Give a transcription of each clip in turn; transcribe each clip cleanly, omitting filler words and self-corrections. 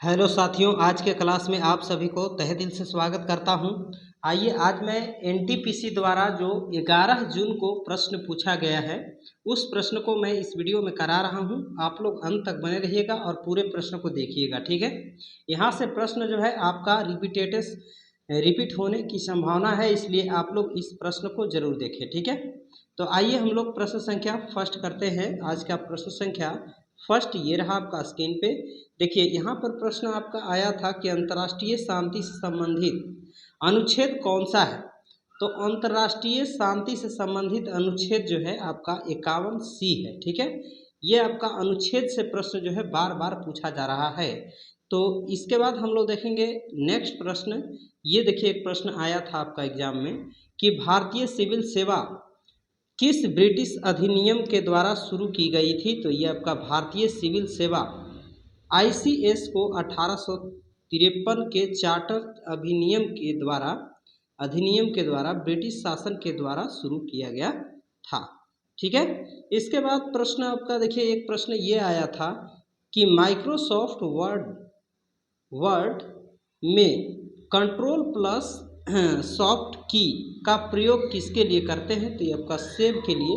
Hello साथियों, आज के क्लास में आप सभी को तहे दिल से स्वागत करता हूं। आइए आज मैं एनटीपीसी द्वारा जो 11 जून को प्रश्न पूछा गया है उस प्रश्न को मैं इस वीडियो में करा रहा हूं। आप लोग अंत तक बने रहिएगा और पूरे प्रश्न को देखिएगा, ठीक है। यहां से प्रश्न जो है आपका रिपीट होने की संभावना है, इसलिए आप लोग इस प्रश्न को जरूर देखें, ठीक है। तो आइए हम लोग प्रश्न संख्या फर्स्ट करते हैं। आज का प्रश्न संख्या फर्स्ट ये रहा आपका स्क्रीन पे। देखिए यहाँ पर प्रश्न आपका आया था कि अंतर्राष्ट्रीय शांति से संबंधित अनुच्छेद कौन सा है। तो अंतर्राष्ट्रीय शांति से संबंधित अनुच्छेद जो है आपका 51C है, ठीक है। ये आपका अनुच्छेद से प्रश्न जो है बार बार पूछा जा रहा है। तो इसके बाद हम लोग देखेंगे नेक्स्ट प्रश्न। ये देखिए एक प्रश्न आया था आपका एग्जाम में कि भारतीय सिविल सेवा किस ब्रिटिश अधिनियम के द्वारा शुरू की गई थी। तो ये आपका भारतीय सिविल सेवा ICS को 1853 के चार्टर अधिनियम के द्वारा ब्रिटिश शासन के द्वारा शुरू किया गया था, ठीक है। इसके बाद प्रश्न आपका देखिए एक प्रश्न ये आया था कि माइक्रोसॉफ्ट वर्ड में कंट्रोल प्लस सॉफ्ट की का प्रयोग किसके लिए करते हैं। तो ये आपका सेव के लिए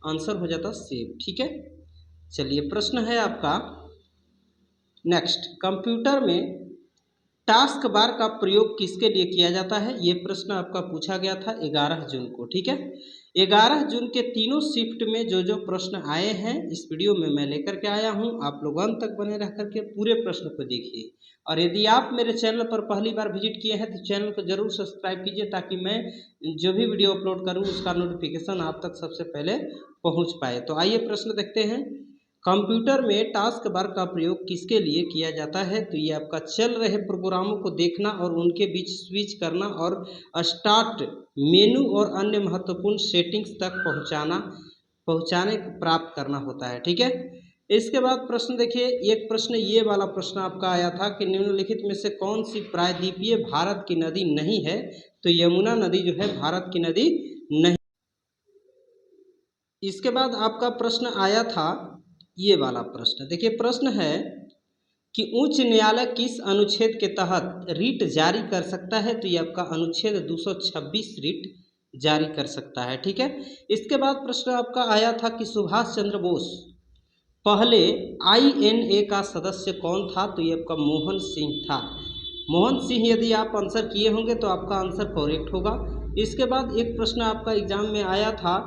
आंसर हो जाता सेव, ठीक है। चलिए प्रश्न है आपका नेक्स्ट, कंप्यूटर में टास्क बार का प्रयोग किसके लिए किया जाता है। ये प्रश्न आपका पूछा गया था 11 जून को, ठीक है। 11 जून के तीनों शिफ्ट में जो प्रश्न आए हैं इस वीडियो में मैं लेकर के आया हूं। आप लोग अंत तक बने रह करके पूरे प्रश्न को देखिए। और यदि आप मेरे चैनल पर पहली बार विजिट किए हैं तो चैनल को जरूर सब्सक्राइब कीजिए, ताकि मैं जो भी वीडियो अपलोड करूं उसका नोटिफिकेशन आप तक सबसे पहले पहुंच पाए। तो आइए प्रश्न देखते हैं। कंप्यूटर में टास्क बार का प्रयोग किसके लिए किया जाता है। तो ये आपका चल रहे प्रोग्रामों को देखना और उनके बीच स्विच करना और स्टार्ट मेनू और अन्य महत्वपूर्ण सेटिंग्स तक पहुंचाने प्राप्त करना होता है, ठीक है। इसके बाद प्रश्न देखिए, एक प्रश्न ये वाला प्रश्न आपका आया था कि निम्नलिखित में से कौन सी प्रायद्वीपीय भारत की नदी नहीं है। तो यमुना नदी जो है भारत की नदी नहीं। इसके बाद आपका प्रश्न आया था ये वाला प्रश्न। देखिए प्रश्न है कि उच्च न्यायालय किस अनुच्छेद के तहत रिट जारी कर सकता है। तो ये आपका अनुच्छेद 226 रिट जारी कर सकता है, ठीक है। इसके बाद प्रश्न आपका आया था कि सुभाष चंद्र बोस पहले INA का सदस्य कौन था। तो ये आपका मोहन सिंह था। मोहन सिंह यदि आप आंसर किए होंगे तो आपका आंसर करेक्ट होगा। इसके बाद एक प्रश्न आपका एग्जाम में आया था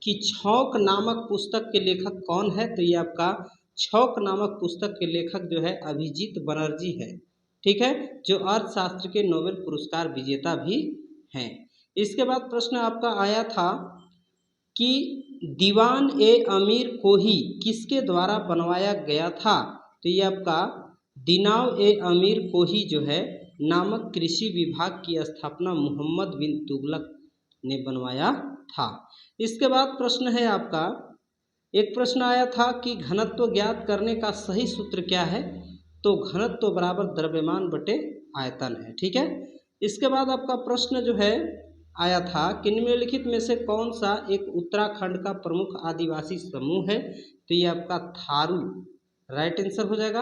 कि छौक नामक पुस्तक के लेखक कौन है। तो ये आपका छौक नामक पुस्तक के लेखक जो है अभिजीत बनर्जी है, ठीक है, जो अर्थशास्त्र के नोबेल पुरस्कार विजेता भी हैं। इसके बाद प्रश्न आपका आया था कि दीवान ए अमीर कोही किसके द्वारा बनवाया गया था। तो ये आपका दिनाव ए अमीर कोही जो है नामक कृषि विभाग की स्थापना मोहम्मद बिन तुगलक ने बनवाया था। इसके बाद प्रश्न है आपका, एक प्रश्न आया था कि घनत्व ज्ञात करने का सही सूत्र क्या है। तो घनत्व बराबर द्रव्यमान बटे आयतन है, ठीक है। इसके बाद आपका प्रश्न जो है आया था कि निम्नलिखित में से कौन सा एक उत्तराखंड का प्रमुख आदिवासी समूह है। तो ये आपका थारू राइट आंसर हो जाएगा।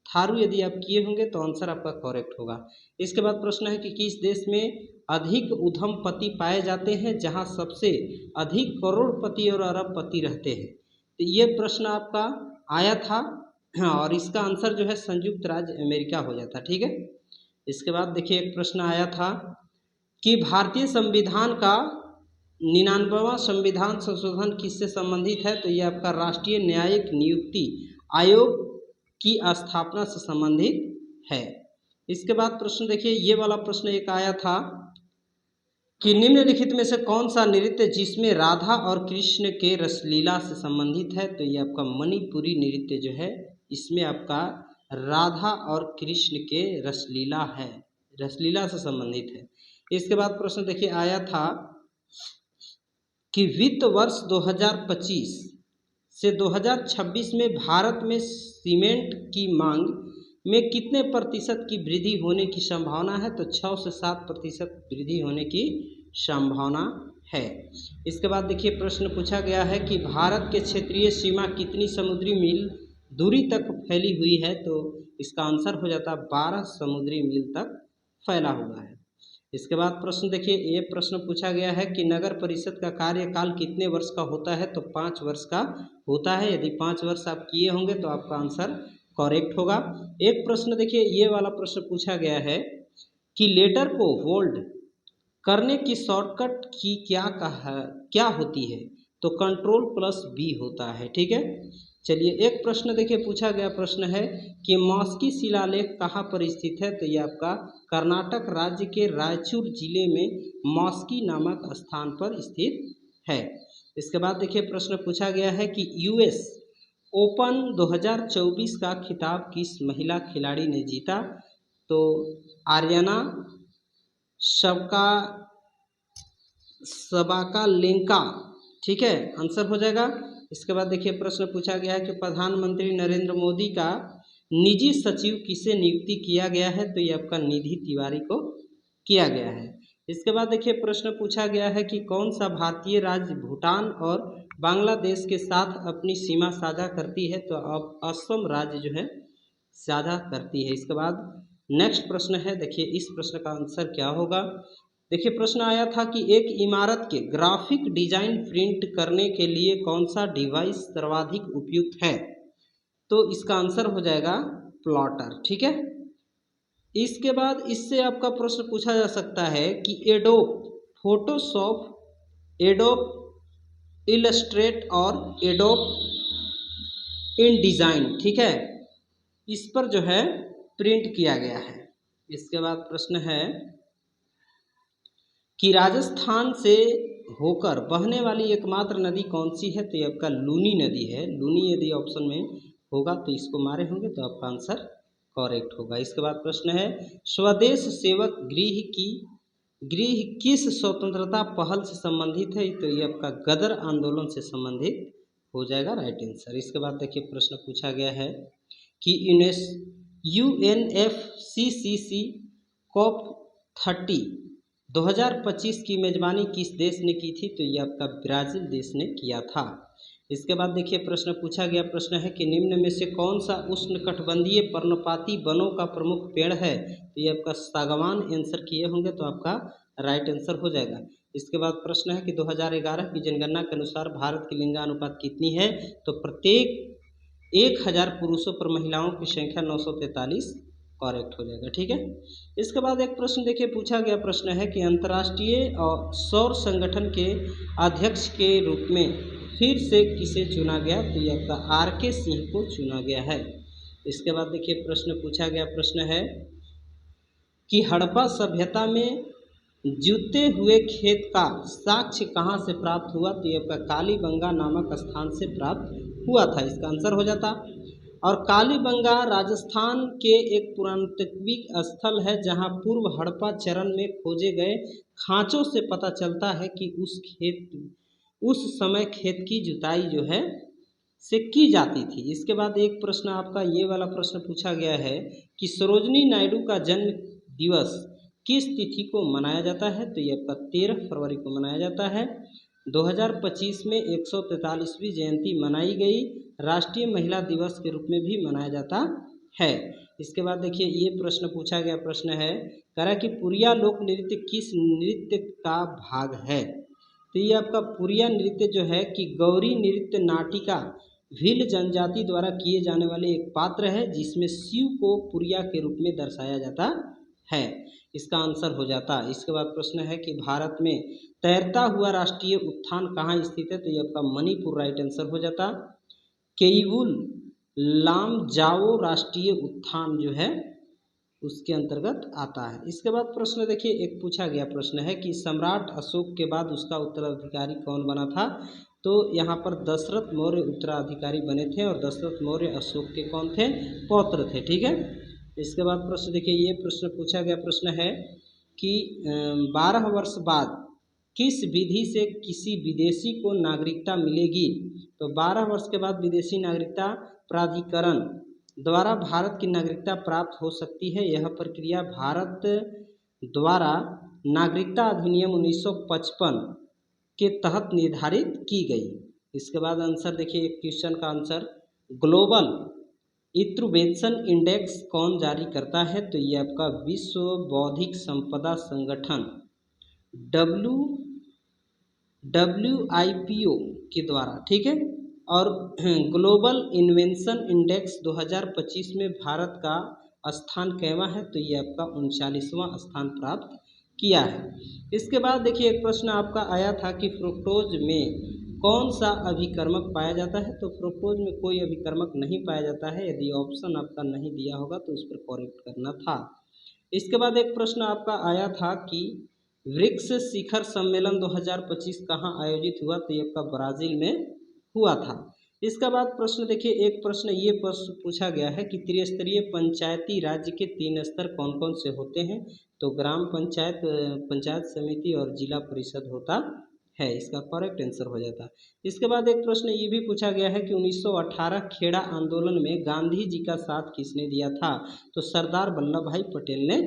थारू यदि आप किए होंगे तो आंसर आपका करेक्ट होगा। इसके बाद प्रश्न है कि किस देश में अधिक उद्यमपति पाए जाते हैं, जहां सबसे अधिक करोड़पति और अरबपति रहते हैं। तो ये प्रश्न आपका आया था, और इसका आंसर जो है संयुक्त राज्य अमेरिका हो जाता, ठीक है। इसके बाद देखिए एक प्रश्न आया था कि भारतीय संविधान का 99वां संविधान संशोधन किससे संबंधित है। तो ये आपका राष्ट्रीय न्यायिक नियुक्ति आयोग की स्थापना से संबंधित है। इसके बाद प्रश्न देखिए ये वाला प्रश्न एक आया था कि निम्नलिखित में से कौन सा नृत्य जिसमें राधा और कृष्ण के रसलीला से संबंधित है। तो ये आपका मणिपुरी नृत्य जो है इसमें आपका राधा और कृष्ण के रसलीला से संबंधित है। इसके बाद प्रश्न देखिए आया था कि वित्त वर्ष 2025 से 2026 में भारत में सीमेंट की मांग में कितने प्रतिशत की वृद्धि होने की संभावना है। तो 6 से 7% वृद्धि होने की संभावना है। इसके बाद देखिए प्रश्न पूछा गया है कि भारत के क्षेत्रीय सीमा कितनी समुद्री मील दूरी तक फैली हुई है। तो इसका आंसर हो जाता 12 समुद्री मील तक फैला हुआ है। इसके बाद प्रश्न देखिए, ये प्रश्न पूछा गया है कि नगर परिषद का कार्यकाल कितने वर्ष का होता है, तो 5 वर्ष का होता है। यदि 5 वर्ष आप किए होंगे तो आपका आंसर करेक्ट होगा। एक प्रश्न देखिए, ये वाला प्रश्न पूछा गया है कि लेटर को होल्ड करने की शॉर्टकट की क्या होती है, तो कंट्रोल+B होता है। ठीक है, चलिए एक प्रश्न देखिए पूछा गया प्रश्न है कि मॉस्की शिलालेख कहाँ पर स्थित है, तो ये आपका कर्नाटक राज्य के रायचूर जिले में मॉस्की नामक स्थान पर स्थित है। इसके बाद देखिए प्रश्न पूछा गया है कि यूएस ओपन 2024 का खिताब किस महिला खिलाड़ी ने जीता, तो आर्यना सबाकालेंका, ठीक है, आंसर हो जाएगा। इसके बाद देखिए प्रश्न पूछा गया है कि प्रधानमंत्री नरेंद्र मोदी का निजी सचिव किसे नियुक्ति किया गया है, तो ये आपका निधि तिवारी को किया गया है। इसके बाद देखिए प्रश्न पूछा गया है कि कौन सा भारतीय राज्य भूटान और बांग्लादेश के साथ अपनी सीमा साझा करती है, तो अब असम राज्य जो है साझा करती है। इसके बाद नेक्स्ट प्रश्न है, देखिए इस प्रश्न का आंसर क्या होगा। देखिए प्रश्न आया था कि एक इमारत के ग्राफिक डिजाइन प्रिंट करने के लिए कौन सा डिवाइस सर्वाधिक उपयुक्त है, तो इसका आंसर हो जाएगा प्लॉटर। ठीक है, इसके बाद इससे आपका प्रश्न पूछा जा सकता है कि एडोब फोटोशॉप, एडोब इलस्ट्रेट और एडोब इन डिज़ाइन, ठीक है, इस पर जो है प्रिंट किया गया है। इसके बाद प्रश्न है कि राजस्थान से होकर बहने वाली एकमात्र नदी कौन सी है, तो ये आपका लूनी नदी है। लूनी यदि ऑप्शन में होगा तो इसको मारे होंगे तो आपका आंसर करेक्ट होगा। इसके बाद प्रश्न है स्वदेश सेवक गृह किस स्वतंत्रता पहल से संबंधित है, तो ये आपका गदर आंदोलन से संबंधित हो जाएगा, राइट आंसर। इसके बाद देखिए प्रश्न पूछा गया है कि UNFCCC COP30 2025 की मेजबानी किस देश ने की थी, तो ये आपका ब्राज़ील देश ने किया था। इसके बाद देखिए प्रश्न पूछा गया प्रश्न है कि निम्न में से कौन सा उष्णकटिबंधीय पर्णपाती वनों का प्रमुख पेड़ है, तो ये आपका सागवान आंसर किए होंगे तो आपका राइट आंसर हो जाएगा। इसके बाद प्रश्न है कि 2011 की जनगणना के अनुसार भारत की लिंगानुपात कितनी है, तो प्रत्येक 1000 पुरुषों पर महिलाओं की संख्या 943 करेक्ट हो जाएगा। ठीक है, इसके बाद एक प्रश्न देखिए पूछा गया प्रश्न है कि अंतर्राष्ट्रीय सौर संगठन के अध्यक्ष के रूप में फिर से किसे चुना गया, तो ये आपका RK सिंह को चुना गया है। इसके बाद देखिए प्रश्न पूछा गया प्रश्न है कि हड़प्पा सभ्यता में जूते हुए खेत का साक्ष्य कहाँ से प्राप्त हुआ, तो ये आपका कालीबंगा नामक स्थान से प्राप्त हुआ था, इसका आंसर हो जाता। और कालीबंगा राजस्थान के एक पुरातात्विक स्थल है जहां पूर्व हड़प्पा चरण में खोजे गए खांचों से पता चलता है कि उस समय खेत की जुताई जो है से की जाती थी। इसके बाद एक प्रश्न आपका ये वाला प्रश्न पूछा गया है कि सरोजिनी नायडू का जन्म दिवस किस तिथि को मनाया जाता है, तो ये आपका 13 फरवरी को मनाया जाता है। 2025 में 143वीं जयंती मनाई गई, राष्ट्रीय महिला दिवस के रूप में भी मनाया जाता है। इसके बाद देखिए ये प्रश्न पूछा गया प्रश्न है कह रहा है कि पुरिया लोक नृत्य किस नृत्य का भाग है, तो ये आपका पुरिया नृत्य जो है कि गौरी नृत्य नाटिका भील जनजाति द्वारा किए जाने वाले एक पात्र है जिसमें शिव को पुरिया के रूप में दर्शाया जाता है, इसका आंसर हो जाता। इसके बाद प्रश्न है कि भारत में तैरता हुआ राष्ट्रीय उद्यान कहाँ स्थित है, तो ये आपका मणिपुर राइट आंसर हो जाता। केइवुल लामजाओ राष्ट्रीय उद्यान जो है उसके अंतर्गत आता है। इसके बाद प्रश्न देखिए एक पूछा गया प्रश्न है कि सम्राट अशोक के बाद उसका उत्तराधिकारी कौन बना था, तो यहाँ पर दशरथ मौर्य उत्तराधिकारी बने थे और दशरथ मौर्य अशोक के कौन थे, पौत्र थे। ठीक है, इसके बाद प्रश्न देखिए ये प्रश्न पूछा गया प्रश्न है कि 12 वर्ष बाद किस विधि से किसी विदेशी को नागरिकता मिलेगी, तो 12 वर्ष के बाद विदेशी नागरिकता प्राधिकरण द्वारा भारत की नागरिकता प्राप्त हो सकती है। यह प्रक्रिया भारत द्वारा नागरिकता अधिनियम 1955 के तहत निर्धारित की गई। इसके बाद आंसर देखिए एक क्वेश्चन का आंसर ग्लोबल इंक्यूबेशन इंडेक्स कौन जारी करता है? तो ये आपका विश्व बौद्धिक संपदा संगठन WIPO के द्वारा, ठीक है। और ग्लोबल इन्वेंशन इंडेक्स 2025 में भारत का स्थान कैवा है? तो ये आपका 39वां स्थान प्राप्त किया है। इसके बाद देखिए एक प्रश्न आपका आया था कि फ्रुक्टोज में कौन सा अभिकर्मक पाया जाता है? तो फ्रुक्टोज में कोई अभिकर्मक नहीं पाया जाता है। यदि ऑप्शन आपका नहीं दिया होगा तो उस पर करेक्ट करना था। इसके बाद एक प्रश्न आपका आया था कि ब्रिक्स शिखर सम्मेलन 2025 कहाँ आयोजित हुआ? तो ये आपका ब्राज़ील में हुआ था। इसके बाद प्रश्न देखिए, एक प्रश्न ये प्रश्न पूछा गया है कि त्रिस्तरीय पंचायती राज्य के 3 स्तर कौन कौन से होते हैं? तो ग्राम पंचायत, पंचायत समिति और जिला परिषद होता है। इसका करेक्ट आंसर हो जाता है। इसके बाद एक प्रश्न ये भी पूछा गया है कि 1918 खेड़ा आंदोलन में गांधी जी का साथ किसने दिया था? तो सरदार वल्लभ भाई पटेल ने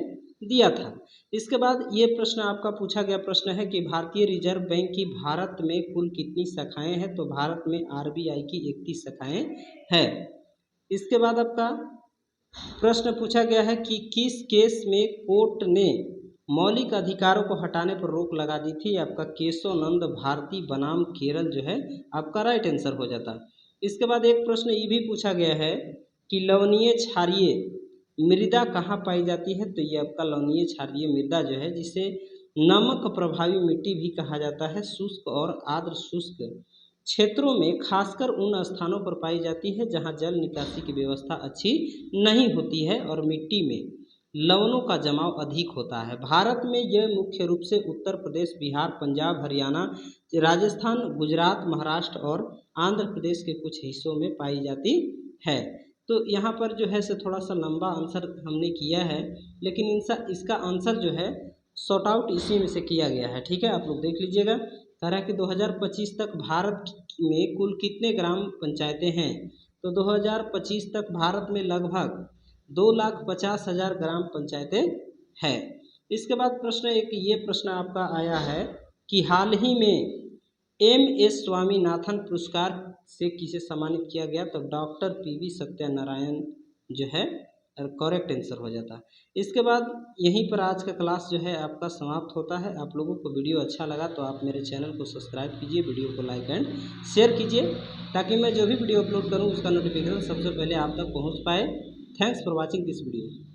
दिया था। इसके बाद ये प्रश्न आपका पूछा गया प्रश्न है कि भारतीय रिजर्व बैंक की भारत में कुल कितनी शाखाएं हैं? तो भारत में RBI की 31 शाखाएं हैं। इसके बाद आपका प्रश्न पूछा गया है कि किस केस में कोर्ट ने मौलिक अधिकारों को हटाने पर रोक लगा दी थी? आपका केशवानंद भारती बनाम केरल जो है आपका राइट आंसर हो जाता है। इसके बाद एक प्रश्न ये भी पूछा गया है कि लवणीय क्षारीय मृदा कहाँ पाई जाती है? तो ये आपका लवणीय क्षारीय मृदा जो है, जिसे नमक प्रभावी मिट्टी भी कहा जाता है, शुष्क और आर्द्र शुष्क क्षेत्रों में खासकर उन स्थानों पर पाई जाती है जहां जल निकासी की व्यवस्था अच्छी नहीं होती है और मिट्टी में लवणों का जमाव अधिक होता है। भारत में यह मुख्य रूप से उत्तर प्रदेश, बिहार, पंजाब, हरियाणा, राजस्थान, गुजरात, महाराष्ट्र और आंध्र प्रदेश के कुछ हिस्सों में पाई जाती है। तो यहाँ पर जो है से थोड़ा सा लंबा आंसर हमने किया है, लेकिन इसका आंसर जो है सॉर्ट आउट इसी में से किया गया है, ठीक है। आप लोग देख लीजिएगा। कह रहा है कि 2025 तक भारत में कुल कितने ग्राम पंचायतें हैं? तो 2025 तक भारत में लगभग 2,50,000 ग्राम पंचायतें हैं। इसके बाद प्रश्न एक ये प्रश्न आपका आया है कि हाल ही में MS स्वामीनाथन पुरस्कार से किसे सम्मानित किया गया? तो डॉक्टर PV सत्यनारायण जो है करेक्ट आंसर हो जाता है। इसके बाद यहीं पर आज का क्लास जो है आपका समाप्त होता है। आप लोगों को वीडियो अच्छा लगा तो आप मेरे चैनल को सब्सक्राइब कीजिए, वीडियो को लाइक एंड शेयर कीजिए, ताकि मैं जो भी वीडियो अपलोड करूं उसका नोटिफिकेशन सबसे पहले आप तक पहुंच पाए। Thanks for watching this video.